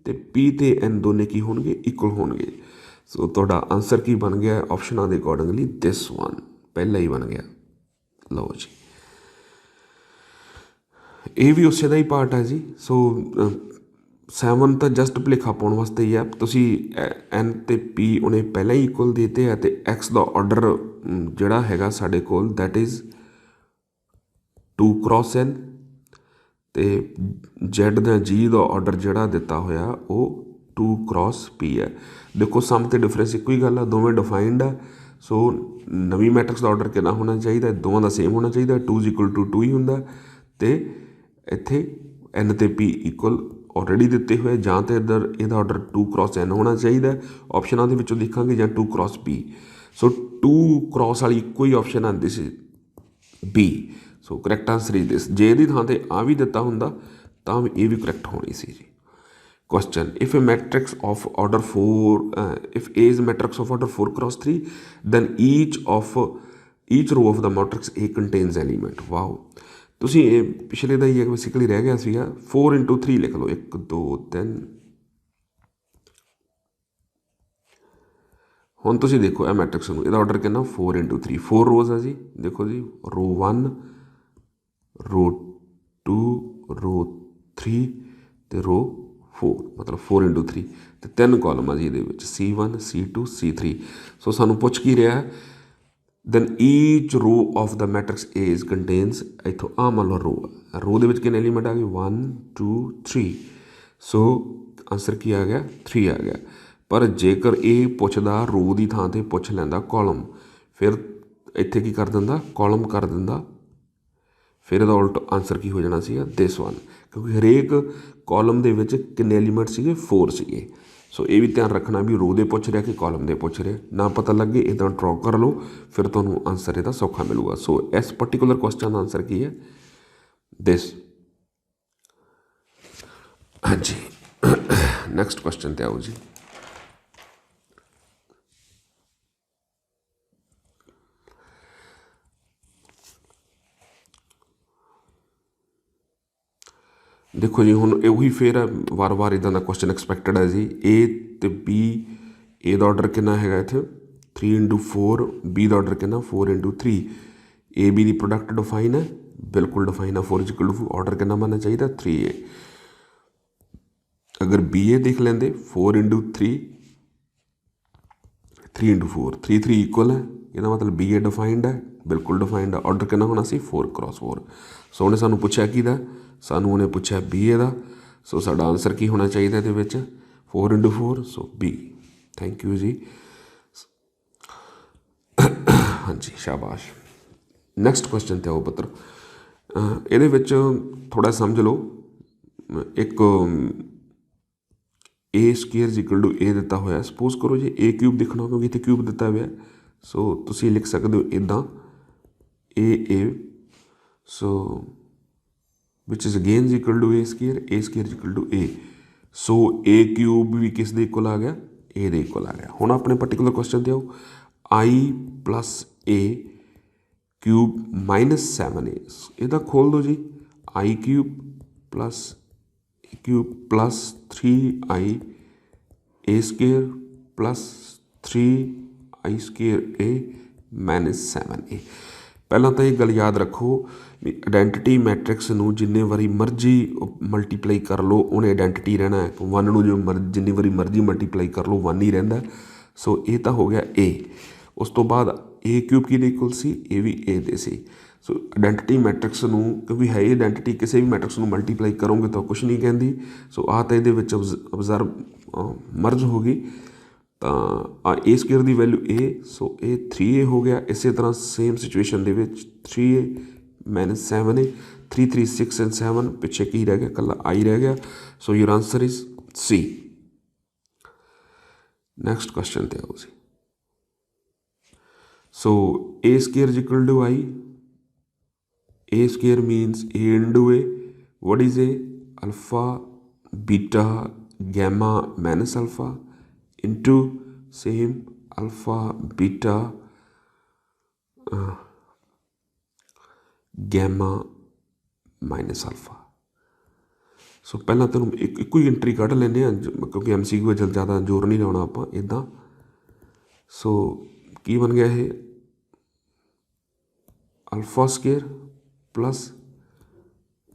तो P तो n दोने की होणगे इक्वल होणगे। सो तुहाडा आंसर की बन गया ऑप्शनों के अकॉर्डिंगली दिस वन, पहला ही बन गया। लो जी, ये भी उस ही पार्ट है जी। सो 7 तो जस्ट भुलेखा पाने वास्ते ही है, तुसी n ते p उन्हें पहले ही इक्वल देते हैं, तो x का ऑर्डर जोड़ा है साढ़े कोल दैट इज़ 2 × n, तो Z दा G का ऑर्डर जोड़ा दिता होया वो 2 × p है। देखो सम तो डिफरेंस एक ही गल है, दोवें डिफाइंड है। सो नवी मैट्रिक्स का ऑर्डर कितना होना चाहिए, दोवां का सेम होना चाहिए, 2 = 2 ही होंदा, तो इत्थे n ते p इक्वल ऑलरेडी दिते हुए, जां तो इधर यदा ऑर्डर 2 × n होना चाहिए, ऑप्शनों के विचों देखा जां 2 × p। सो 2 क्रॉस वाली इको ही ऑप्शन है, this is B। So correct answer is this. जे दी थां ते आ भी दिता हुंदा तां ये भी करैक्ट होनी सी जी। Question, if a matrix of order 4 if A is matrix of order 4 × 3 then each row of the matrix A contains element। Wow, तुसी पिछले का ही बेसिकली रह गया सीगा 4 × 3 लिख लो, 1 2 3 ਹੁਣ ਤੁਸੀਂ ਦੇਖੋ ਇਹ ਮੈਟ੍ਰਿਕਸ ਨੂੰ, ਇਹਦਾ ਆਰਡਰ ਕਿੰਨਾ 4 × 3, 4 ਰੋਜ਼ ਆ ਜੀ। ਦੇਖੋ ਜੀ रो 1 रो 2 रो 3 ਤੇ रो 4, ਮਤਲਬ 4 × 3 ਤੇ 3 ਕਾਲਮ ਆ ਜੀ ਇਹਦੇ ਵਿੱਚ C1 C2 C3। ਸੋ ਸਾਨੂੰ ਪੁੱਛ ਕੀ ਰਿਹਾ, then each row of the matrix A is contains, ਇੱਥੋਂ ਆ ਮੰਨ ਲਓ रो ਦੇ ਵਿੱਚ ਕਿੰਨੇ ਐਲੀਮੈਂਟ ਆ ਗਏ 1 2 3। ਸੋ ਆਂਸਰ ਕੀ ਆ ਗਿਆ 3 ਆ ਗਿਆ। ਪਰ ਜੇਕਰ ਇਹ ਪੁੱਛਦਾ रो ਦੀ ਥਾਂ 'ਤੇ ਪੁੱਛ ਲੈਂਦਾ ਕਾਲਮ, ਫਿਰ ਇੱਥੇ ਕੀ ਕਰ ਦਿੰਦਾ ਕਾਲਮ ਕਰ ਦਿੰਦਾ, ਫਿਰ ਇਹਦਾ ਉਲਟ ਆਂਸਰ ਕੀ ਹੋ ਜਾਣਾ ਸੀਗਾ ਦਿਸ ਵਨ, ਕਿਉਂਕਿ ਹਰੇਕ ਕਾਲਮ ਦੇ ਵਿੱਚ ਕਿੰਨੇ ਐਲੀਮੈਂਟ ਸੀਗੇ 4 ਸੀਗੇ। ਸੋ ਇਹ ਵੀ ਧਿਆਨ ਰੱਖਣਾ ਵੀ रो ਦੇ ਪੁੱਛ ਰਿਹਾ ਕਿ ਕਾਲਮ ਦੇ ਪੁੱਛ ਰਿਹਾ, ਨਾ ਪਤਾ ਲੱਗੇ ਇੱਦਾਂ ਡਰॉ ਕਰ ਲਓ, ਫਿਰ ਤੁਹਾਨੂੰ ਆਂਸਰ ਇਹਦਾ ਸੌਖਾ ਮਿਲੂਗਾ। ਸੋ ਇਸ ਪਰਟੀਕੂਲਰ ਕੁਐਸਚਨ ਦਾ ਆਂਸਰ ਕੀ ਹੈ ਦਿਸ। ਹਾਂਜੀ ਨੈਕਸਟ ਕੁਐਸਚਨ 'ਤੇ ਆਓ ਜੀ। देखो जी हुण ਉਹੀ ਫਿਰ ਵਾਰ ਵਾਰ ਇੱਦਾਂ ਦਾ ਕੁਐਸਚਨ ਐਕਸਪੈਕਟਡ ਹੈ ਜੀ। A ਤੇ B, A ਦਾ ਆਰਡਰ ਕਿੰਨਾ ਹੈਗਾ ਇੱਥੇ 3 × 4, B ਦਾ ਆਰਡਰ ਕਿੰਨਾ 4 × 3। A B the product define ਹੈ, ਬਿਲਕੁਲ ਡਿਫਾਈਨ ਹੈ। 4 = 4, ਆਰਡਰ ਕਿੰਨਾ ਬਣਨਾ ਚਾਹੀਦਾ 3A। ਅਗਰ BA ਦੇਖ ਲੈਂਦੇ 4 × 3 3 × 4 3 3 ਇਕੁਅਲ ਹੈ, ਇਹਦਾ ਮਤਲਬ BA ਡਿਫਾਈਨਡ ਹੈ, ਬਿਲਕੁਲ ਡਿਫਾਈਨਡ ਹੈ। ਆਰਡਰ ਕਿੰਨਾ ਹੋਣਾ ਸੀ 4 × 4। ਸੋ ਉਹਨੇ ਸਾਨੂੰ ਪੁੱਛਿਆ ਕਿਹਦਾ, ਸਾਨੂੰ ਉਹਨੇ ਪੁੱਛਿਆ BA ਦਾ। ਸੋ ਸਾਡਾ ਆਂਸਰ ਕੀ ਹੋਣਾ ਚਾਹੀਦਾ ਇਹਦੇ ਵਿੱਚ 4 × 4, ਸੋ B। ਥੈਂਕ ਯੂ ਜੀ। ਹਾਂਜੀ ਸ਼ਾਬਾਸ਼। ਨੈਕਸਟ ਕੁਐਸਚਨ 'ਤੇ ਆਓ ਪੁੱਤਰ। ਇਹਦੇ ਵਿੱਚ ਥੋੜ੍ਹਾ ਸਮਝ ਲਓ, ਇੱਕ A² A ਦਿੱਤਾ ਹੋਇਆ। ਸਪੋਜ਼ ਕਰੋ ਜੇ A³ ਦੇਖਣਾ, ਕਿਉਂਕਿ ਇੱਥੇ ਕਿਊਬ ਦਿੱਤਾ ਹੋਇਆ, ਸੋ ਤੁਸੀਂ ਲਿਖ ਸਕਦੇ ਹੋ ਇੱਦਾਂ AA, so which is again is equal to A² A। So A³ ਵੀ ਕਿਸ ਦੇ ਇਕੁਅਲ ਆ ਗਿਆ A ਦੇ ਇਕੁਅਲ ਆ ਗਿਆ। ਹੁਣ ਆਪਣੇ ਪਰਟੀਕੂਲਰ ਕੁਐਸਚਨ 'ਤੇ ਆਓ। I + A³ - 7A, ਇਹਦਾ ਖੋਲ ਦਿਓ ਜੀ। I³ + A³ + 3I A² + 3I² A - 7A। ਪਹਿਲਾਂ ਤਾਂ ਇਹ ਗੱਲ ਯਾਦ ਰੱਖੋ ਵੀ ਆਇਡੈਂਟੀਟੀ ਮੈਟ੍ਰਿਕਸ ਨੂੰ ਜਿੰਨੇ ਵਾਰੀ ਮਰਜ਼ੀ ਮਲਟੀਪਲਾਈ ਕਰ ਲਓ ਉਹਨੇ ਆਇਡੈਂਟੀਟੀ ਰਹਿਣਾ ਹੈ। 1 ਨੂੰ ਜੋ ਜਿੰਨੀ ਵਾਰੀ ਮਰਜ਼ੀ ਮਲਟੀਪਲਾਈ ਕਰ ਲਓ 1 ਹੀ ਰਹਿੰਦਾ। ਸੋ ਇਹ ਤਾਂ ਹੋ ਗਿਆ A। ਉਸ ਤੋਂ ਬਾਅਦ A³ ਕਿਹਦੇ ਇਕੁਅਲ ਸੀ, ਇਹ ਵੀ A ਦੇ ਸੀ। ਸੋ ਆਇਡੈਂਟੀਟੀ ਮੈਟ੍ਰਿਕਸ ਨੂੰ, ਕਿਉਂਕਿ ਹੈ ਆਇਡੈਂਟੀਟੀ, ਕਿਸੇ ਵੀ ਮੈਟ੍ਰਿਕਸ ਨੂੰ ਮਲਟੀਪਲਾਈ ਕਰੋਗੇ ਤਾਂ ਕੁਛ ਨਹੀਂ ਕਹਿੰਦੀ। ਸੋ ਆਹ ਤਾਂ ਇਹਦੇ ਵਿੱਚ ਅਬਜ਼ਰਵ ਮਰਜ ਹੋ ਗਈ, ਤਾਂ A² ਦੀ ਵੈਲਿਊ A, ਸੋ ਇਹ 3A ਹੋ ਗਿਆ। ਇਸੇ ਤਰ੍ਹਾਂ ਸੇਮ ਸਿਚੁਏਸ਼ਨ ਦੇ ਵਿੱਚ 3A - 7A, 3 3 6 ਐਂਡ 7, ਪਿੱਛੇ ਕੀ ਰਹਿ ਗਿਆ ਇਕੱਲਾ I ਰਹਿ ਗਿਆ। So your answer is C। Next question 'ਤੇ ਆਓ ਜੀ। ਸੋ A² = I, A² means A × A। what is A? Alpha beta gamma minus alpha into same alpha beta gamma minus alpha। ਸੋ ਪਹਿਲਾਂ ਤੈਨੂੰ ਇੱਕੋ ਹੀ ਐਂਟਰੀ ਕੱਢ ਲੈਂਦੇ ਹਾਂ, ਕਿਉਂਕਿ MCQ ਜ਼ਿਆਦਾ ਜ਼ੋਰ ਨਹੀਂ ਲਾਉਣਾ ਆਪਾਂ ਇੱਦਾਂ। ਸੋ ਕੀ ਬਣ ਗਿਆ ਇਹ α² +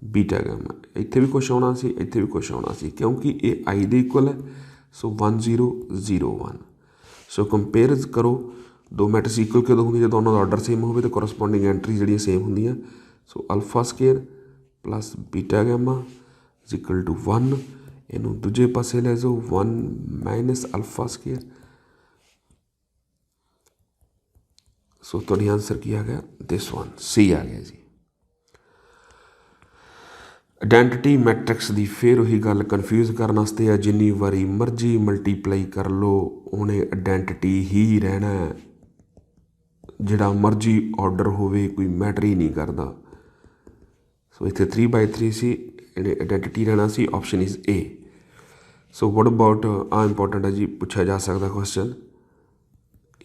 ਬੀਟਾ ਗੈਮਾ। ਇੱਥੇ ਵੀ ਕੁਛ ਆਉਣਾ ਸੀ, ਇੱਥੇ ਵੀ ਕੁਛ ਆਉਣਾ ਸੀ, ਕਿਉਂਕਿ ਇਹ I ਦੇ ਇਕੁਅਲ ਹੈ। ਸੋ 1 0 0 1। ਸੋ ਕੰਪੇਅਰ ਕਰੋ, ਦੋ ਮੈਟ੍ਰਿਕਸ ਇਕੁਅਲ ਕਦੋਂ ਹੁੰਦੀ, ਜਦੋਂ ਉਹਨਾਂ ਦਾ ਆਰਡਰ ਸੇਮ ਹੋਵੇ ਅਤੇ ਕੋਰਸਪੋਂਡਿੰਗ ਐਂਟਰੀ ਜਿਹੜੀਆਂ ਸੇਮ ਹੁੰਦੀਆਂ। ਸੋ α² + ਬੀਟਾ ਗੈਮਾ = 1। ਇਹਨੂੰ ਦੂਜੇ ਪਾਸੇ ਲੈ ਜਾਓ 1 - α²। ਸੋ ਤੁਹਾਡੀ ਆਂਸਰ ਕੀ ਆ ਗਿਆ ਦਿਸ ਵਨ, C ਆ ਗਿਆ ਜੀ। ਆਇਡੈਂਟੀਟੀ ਮੈਟ੍ਰਿਕਸ ਦੀ ਫਿਰ ਉਹੀ ਗੱਲ ਕਨਫਿਊਜ਼ ਕਰਨ ਵਾਸਤੇ ਆ, ਜਿੰਨੀ ਵਾਰੀ ਮਰਜ਼ੀ ਮਲਟੀਪਲਾਈ ਕਰ ਲਓ ਉਹਨੇ ਆਇਡੈਂਟੀਟੀ ਹੀ ਰਹਿਣਾ, ਜਿਹੜਾ ਮਰਜ਼ੀ ਆਰਡਰ ਹੋਵੇ, ਕੋਈ ਮੈਟਰ ਹੀ ਨਹੀਂ ਕਰਦਾ। ਸੋ ਇੱਥੇ 3/3 ਸੀ, ਇਹਨੇ ਆਇਡੈਂਟੀਟੀ ਰਹਿਣਾ ਸੀ। Option is A। So what about ਆ ਇੰਪੋਰਟੈਂਟ ਹੈ ਜੀ, ਪੁੱਛਿਆ ਜਾ ਸਕਦਾ question.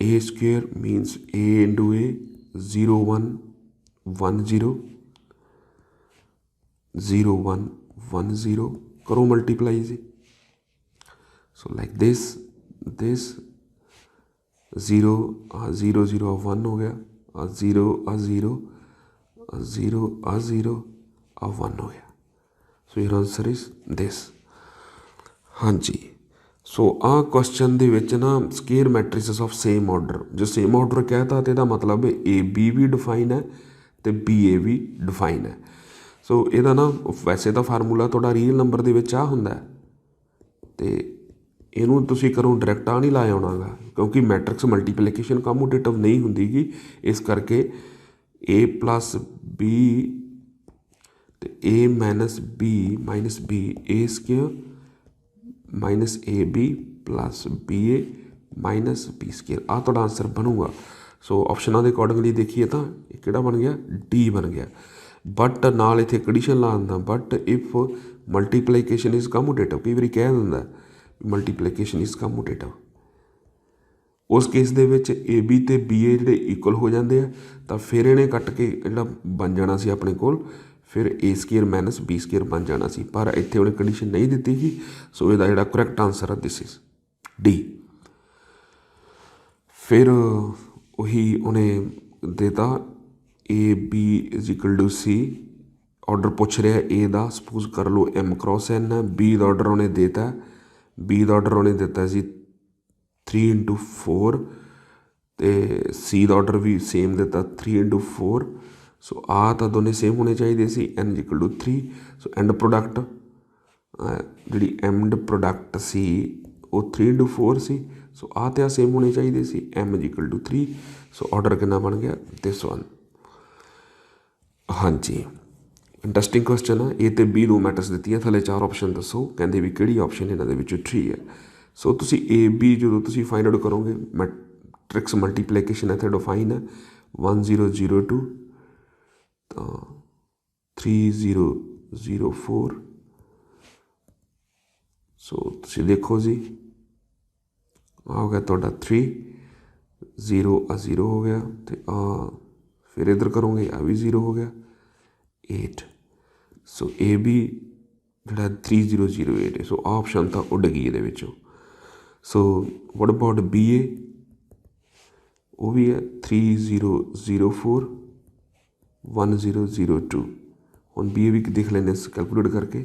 A² means A × A 0 1 1 0 0 1 1 0, ਕਰੋ ਮਲਟੀਪਲਾਈ ਜੀ। ਸੋ ਲਾਈਕ this 0 आ 0 0 1 हो गया, आ 0 आ 0 आ 0 आ 0 आ 1 हो गया। So your answer is this. हाँ जी, सो आ क्वेश्चन ਦੇ ਵਿੱਚ ਨਾ ਸਕੇਅਰ ਮੈਟ੍ਰਿਸਿਸ ਆਫ ਸੇਮ ਆਰਡਰ, ਜੋ ਸੇਮ ਆਰਡਰ ਕਹਿਤਾ ਤੇ ਇਹਦਾ ਮਤਲਬ ਏ ਬੀ ਵੀ ਡਿਫਾਈਨ ਹੈ ਅਤੇ ਬੀ ਏ ਵੀ ਡਿਫਾਈਨ ਹੈ। ਸੋ ਇਹਦਾ ਨਾ ਵੈਸੇ ਤਾਂ ਫਾਰਮੂਲਾ ਤੁਹਾਡਾ ਰੀਅਲ ਨੰਬਰ ਦੇ ਵਿੱਚ ਆ ਹੁੰਦਾ ਅਤੇ ਇਹਨੂੰ ਤੁਸੀਂ ਕਰੋ ਡਾਇਰੈਕਟ ਆ ਨਹੀਂ ਲਾਇਆ ਆਉਣਾ ਗਾ, ਕਿਉਂਕਿ ਮੈਟ੍ਰਿਕਸ ਮਲਟੀਪਲੀਕੇਸ਼ਨ ਕਮੂਟੇਟਿਵ ਨਹੀਂ ਹੁੰਦੀ ਗੀ। ਇਸ ਕਰਕੇ ਏ ਪਲੱਸ ਬੀ ਅਤੇ A minus B A square minus A B plus B A minus B square, ਆਹ ਤੁਹਾਡਾ ਆਂਸਰ ਬਣੂਗਾ। ਸੋ ਆਪਸ਼ਨਾਂ ਦੇ ਅਕੋਰਡਿੰਗਲੀ ਦੇਖੀਏ ਤਾਂ ਇਹ ਕਿਹੜਾ ਬਣ ਗਿਆ, ਡੀ ਬਣ ਗਿਆ। ਬਟ ਨਾਲ ਇੱਥੇ ਕੰਡੀਸ਼ਨ ਲਾ ਦਿੰਦਾ, ਬਟ ਇਫ ਮਲਟੀਪਲੀਕੇਸ਼ਨ ਇਜ਼ ਕਮੂਟੇਟਿਵ, ਕਈ ਵਾਰੀ ਕਹਿ ਦਿੰਦਾ ਮਲਟੀਪਲੀਕੇਸ਼ਨ ਇਜ਼ ਕਮੂਟੇਟਿਵ, ਉਸ ਕੇਸ ਦੇ ਵਿੱਚ ਏ ਬੀ ਅਤੇ ਬੀ ਏ ਜਿਹੜੇ ਇਕੁਅਲ ਹੋ ਜਾਂਦੇ ਆ, ਤਾਂ ਫਿਰ ਇਹਨੇ ਕੱਟ ਕੇ ਜਿਹੜਾ ਬਣ ਜਾਣਾ ਸੀ ਆਪਣੇ ਕੋਲ, ਫਿਰ ਏ ਸਕੇਅਰ ਮਾਈਨਸ ਬੀ ਸਕੇਅਰ ਬਣ ਜਾਣਾ ਸੀ, ਪਰ ਇੱਥੇ ਉਹਨੇ ਕੰਡੀਸ਼ਨ ਨਹੀਂ ਦਿੱਤੀ ਸੀ। ਸੋ ਇਹਦਾ ਜਿਹੜਾ ਕਰੈਕਟ ਆਂਸਰ ਆ ਦਿਸ ਇਜ਼ ਡੀ। ਫਿਰ ਉਹੀ ਉਹਨੇ ਦੇਤਾ A B is equal to C, order ਪੁੱਛ ਰਿਹਾ ਏ ਦਾ, ਸਪੋਜ਼ ਕਰ ਲਓ ਐਮ ਕ੍ਰੋਸ ਐਨ ਹੈ। ਬੀ ਦਾ ਆਰਡਰ ਉਹਨੇ ਦੇਤਾ, ਬੀ ਦਾ ਆਰਡਰ ਉਹਨੇ ਦਿੱਤਾ ਸੀ 3x4 ਅਤੇ ਸੀ ਦਾ ਆਰਡਰ ਵੀ ਸੇਮ ਦਿੱਤਾ 3x4। ਸੋ ਆਹ ਤਾਂ ਦੋਨੇ ਸੇਮ ਹੋਣੇ ਚਾਹੀਦੇ ਸੀ, N equal to 3। So end product ਜਿਹੜੀ ਐਂਡ ਪ੍ਰੋਡਕਟ ਸੀ ਉਹ 3x4 ਸੀ। ਸੋ ਆਹ ਤੇ ਆਹ ਸੇਮ ਹੋਣੇ ਚਾਹੀਦੇ ਸੀ, M equal to 3। So order ਕਿੰਨਾ ਬਣ ਗਿਆ, ਦਿਸ ਵਨ। ਹਾਂਜੀ, ਇੰਟਰਸਟਿੰਗ ਕੁਐਸਚਨ ਆ। ਏ ਅਤੇ ਬੀ ਦੋ ਮੈਟਰਸ ਦਿੱਤੀਆਂ, ਥੱਲੇ 4 ਆਪਸ਼ਨ ਦੱਸੋ, ਕਹਿੰਦੇ ਵੀ ਕਿਹੜੀ ਆਪਸ਼ਨ ਇਹਨਾਂ ਦੇ ਵਿੱਚੋਂ ਠੀਕ ਹੈ। ਸੋ ਤੁਸੀਂ ਏ ਬੀ ਜਦੋਂ ਤੁਸੀਂ ਫਾਈਂਡ ਆਊਟ ਕਰੋਗੇ, ਮੈਟ੍ਰਿਕਸ ਮਲਟੀਪਲੀਕੇਸ਼ਨ ਇੱਥੇ ਡਿਫਾਈਨ ਹੈ 1 0 0 2 ਤਾਂ 3 0 0 4। ਸੋ ਤੁਸੀਂ ਦੇਖੋ ਜੀ, ਆ ਹੋ ਗਿਆ ਤੁਹਾਡਾ 3 0 ਆ 0 ਹੋ ਗਿਆ, ਅਤੇ ਆ ਫਿਰ ਇੱਧਰ ਕਰੋਗੇ ਆ ਵੀ 0 ਹੋ ਗਿਆ 8। ਸੋ ਏ ਬੀ ਜਿਹੜਾ 3 0 0 8 ਹੈ। ਸੋ ਆਪਸ਼ਨ ਤਾਂ ਉੱਡ ਗਈ ਇਹਦੇ ਵਿੱਚੋਂ। ਸੋ ਵਟ ਅਬਾਊਟ ਬੀ ਏ, ਉਹ ਵੀ ਹੈ 3 0 0 4 1 0 0 2। ਹੁਣ ਬੀ ਏ ਵੀ ਦੇਖ ਲੈਂਦੇ ਕੈਲਕੂਲੇਟ ਕਰਕੇ,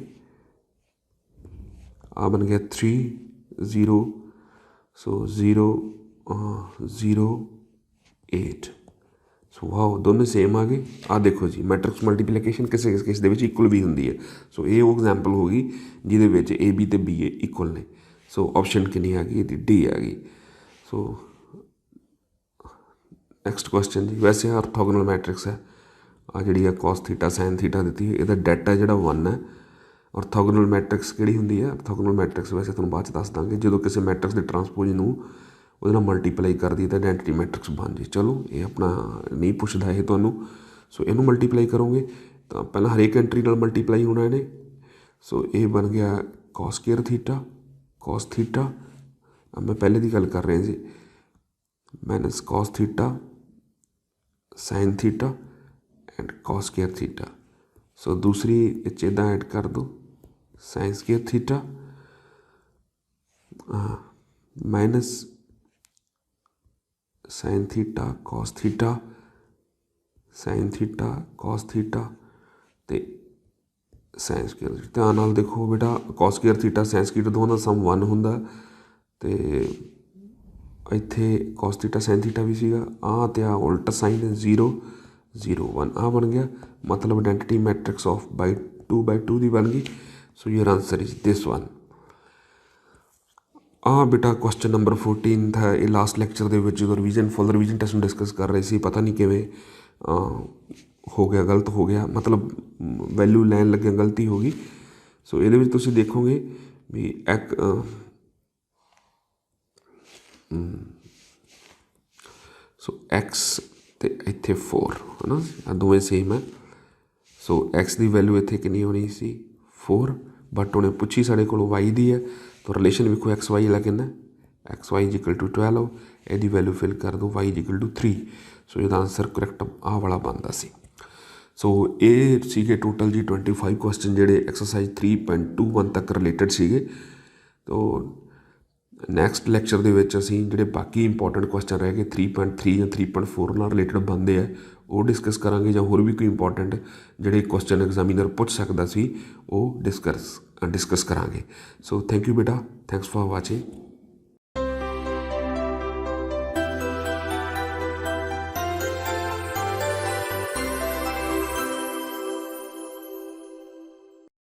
ਆ ਬਣ ਗਿਆ 3 0 ਸੋ 0 0 8। ਸੋ ਵਾਓ, ਦੋਨੇ ਸੇਮ ਆ ਗਏ। ਆਹ ਦੇਖੋ ਜੀ, ਮੈਟ੍ਰਿਕਸ ਮਲਟੀਪਲੀਕੇਸ਼ਨ ਕਿਸੇ ਕਿਸੇ ਦੇ ਵਿੱਚ ਇਕੁਅਲ ਵੀ ਹੁੰਦੀ ਹੈ। ਸੋ ਇਹ ਉਹ ਐਗਜ਼ਾਮਪਲ ਹੋ ਗਈ ਜਿਹਦੇ ਵਿੱਚ ਏ ਬੀ ਅਤੇ ਬੀ ਏ ਇਕੁਅਲ ਨੇ। ਸੋ ਆਪਸ਼ਨ ਕਿੰਨੀ ਆ ਗਈ, ਇਹਦੀ ਡੀ ਆ ਗਈ। ਸੋ ਨੈਕਸਟ ਕੁਐਸਚਨ ਜੀ, ਵੈਸੇ ਆਰਥੋਗਨਲ ਮੈਟ੍ਰਿਕਸ ਹੈ, ਆ ਜਿਹੜੀ ਆ ਕੋਸ ਥੀਟਾ ਸਾਈਨ ਥੀਟਾ ਦਿੱਤੀ ਹੈ, ਇਹਦਾ ਡੈਟਾ ਜਿਹੜਾ 1 ਹੈ। ਆਰਥੋਗਨਲ ਮੈਟ੍ਰਿਕਸ ਕਿਹੜੀ ਹੁੰਦੀ ਹੈ, ਆਰਥੋਗਨਲ ਮੈਟ੍ਰਿਕਸ ਵੈਸੇ ਤੁਹਾਨੂੰ ਬਾਅਦ 'ਚ ਦੱਸ ਦਾਂਗੇ, ਜਦੋਂ ਕਿਸੇ ਮੈਟ੍ਰਿਕਸ ਦੇ ਟਰਾਂਸਪੋਜ਼ ਨੂੰ ਉਹਦੇ ਨਾਲ ਮਲਟੀਪਲਾਈ ਕਰਦੀ ਤਾਂ ਆਇਡੈਂਟੀਟੀ ਮੈਟ੍ਰਿਕਸ ਬਣ ਜੇ। ਚਲੋ ਇਹ ਆਪਣਾ ਨਹੀਂ ਪੁੱਛਦਾ ਇਹ ਤੁਹਾਨੂੰ। ਸੋ ਇਹਨੂੰ ਮਲਟੀਪਲਾਈ ਕਰੋਗੇ ਤਾਂ ਪਹਿਲਾਂ ਹਰੇਕ ਐਂਟਰੀ ਨਾਲ ਮਲਟੀਪਲਾਈ ਹੋਣਾ ਇਹਨੇ। ਸੋ ਇਹ ਬਣ ਗਿਆ cos square theta, cos theta, ਮੈਂ ਪਹਿਲੇ ਦੀ ਗੱਲ ਕਰ ਰਿਹਾ ਜੀ, minus cos theta sine theta and cos square theta. So ਦੂਸਰੀ ਵਿੱਚ ਇੱਦਾਂ ਐਡ ਕਰ ਦਿਓ, sine square theta minus sine theta cos theta, sine theta cos theta ਅਤੇ ਸਾਈਨ ਸਕੇਅਰ ਥੀਟਾ। ਧਿਆਨ ਨਾਲ ਦੇਖੋ ਬੇਟਾ, cos square theta sine square ਦੋਵਾਂ ਦਾ ਸਮ 1 ਹੁੰਦਾ, ਅਤੇ ਇੱਥੇ ਕੋਸ ਥੀਟਾ ਸਾਈਨ ਥੀਟਾ ਵੀ ਸੀਗਾ। ਆਹ ਅਤੇ ਆਹ ਉਲਟਾ ਸਾਈਨ 0 0 1 ਆਹ ਬਣ ਗਿਆ, ਮਤਲਬ ਆਇਡੈਂਟੀਟੀ ਮੈਟ੍ਰਿਕਸ ਆਫ ਬਾਈ 2 ਦੀ ਬਣ ਗਈ। So your answer is this one. ਆਹ ਬੇਟਾ ਕੁਐਸਚਨ ਨੰਬਰ 14 था। ਇਹ ਲਾਸਟ ਲੈਕਚਰ ਦੇ ਵਿੱਚ ਜਦੋਂ ਰਿਵੀਜ਼ਨ ਫੁੱਲ ਰਿਵੀਜ਼ਨ ਟੈਸਟ ਨੂੰ ਡਿਸਕਸ ਕਰ ਰਹੇ ਸੀ, ਪਤਾ ਨਹੀਂ ਕਿਵੇਂ ਹੋ ਗਿਆ, ਗਲਤ ਹੋ ਗਿਆ, ਮਤਲਬ ਵੈਲਿਊ ਲੈਣ ਲੱਗਿਆ ਗਲਤੀ ਹੋ ਗਈ। ਸੋ ਇਹਦੇ ਵਿੱਚ ਤੁਸੀਂ ਦੇਖੋਗੇ ਵੀ ਸੋ ਐਕਸ ਅਤੇ ਇੱਥੇ 4 ਹੈ ਨਾ, ਆ ਦੋਵੇਂ ਸੇਮ ਹੈ। ਸੋ ਐਕਸ ਦੀ ਵੈਲਿਊ ਇੱਥੇ ਕਿੰਨੀ ਹੋਣੀ ਸੀ 4, ਬਟ ਉਹਨੇ ਪੁੱਛੀ ਸਾਡੇ ਕੋਲੋਂ ਵਾਈ ਦੀ ਹੈ, ਤਾਂ ਰਿਲੇਸ਼ਨ ਵੇਖੋ ਐਕਸ ਵਾਈ ਵਾਲਾ ਕਿੰਨਾ, ਐਕਸ ਵਾਈ ਇਕੁਅਲ ਟੂ 12, ਇਹਦੀ ਵੈਲਿਊ ਫਿਲ ਕਰ ਦਿਓ ਵਾਈ ਇਕੁਅਲ ਟੂ 3। ਸੋ ਇਹਦਾ ਆਂਸਰ ਕਰੈਕਟ ਆਹ ਵਾਲਾ ਬਣਦਾ ਸੀ। ਸੋ ਇਹ ਸੀਗੇ ਟੋਟਲ ਜੀ 25 ਕੁਐਸਚਨ ਜਿਹੜੇ ਐਕਸਰਸਾਈਜ਼ 3.21 ਤੱਕ ਰਿਲੇਟਡ ਸੀਗੇ। ਤੋ ਨੈਕਸਟ ਲੈਕਚਰ ਦੇ ਵਿੱਚ ਅਸੀਂ ਜਿਹੜੇ ਬਾਕੀ ਇੰਪੋਰਟੈਂਟ ਕੁਐਸਚਨ ਰਹਿ ਗਏ 3.3 ਜਾਂ 3.4 ਨਾਲ ਰਿਲੇਟਡ ਬਣਦੇ ਆ ਉਹ ਡਿਸਕਸ ਕਰਾਂਗੇ, ਜਾਂ ਹੋਰ ਵੀ ਕੋਈ ਇੰਪੋਰਟੈਂਟ ਜਿਹੜੇ ਕੁਐਸਚਨ ਐਗਜ਼ਾਮੀਨਰ ਪੁੱਛ ਸਕਦਾ ਸੀ ਉਹ ਡਿਸਕਸ ਕਰਾਂਗੇ। ਸੋ ਥੈਂਕ ਯੂ ਬੇਟਾ, ਥੈਂਕਸ ਫॉर ਵਾਚਿੰਗ।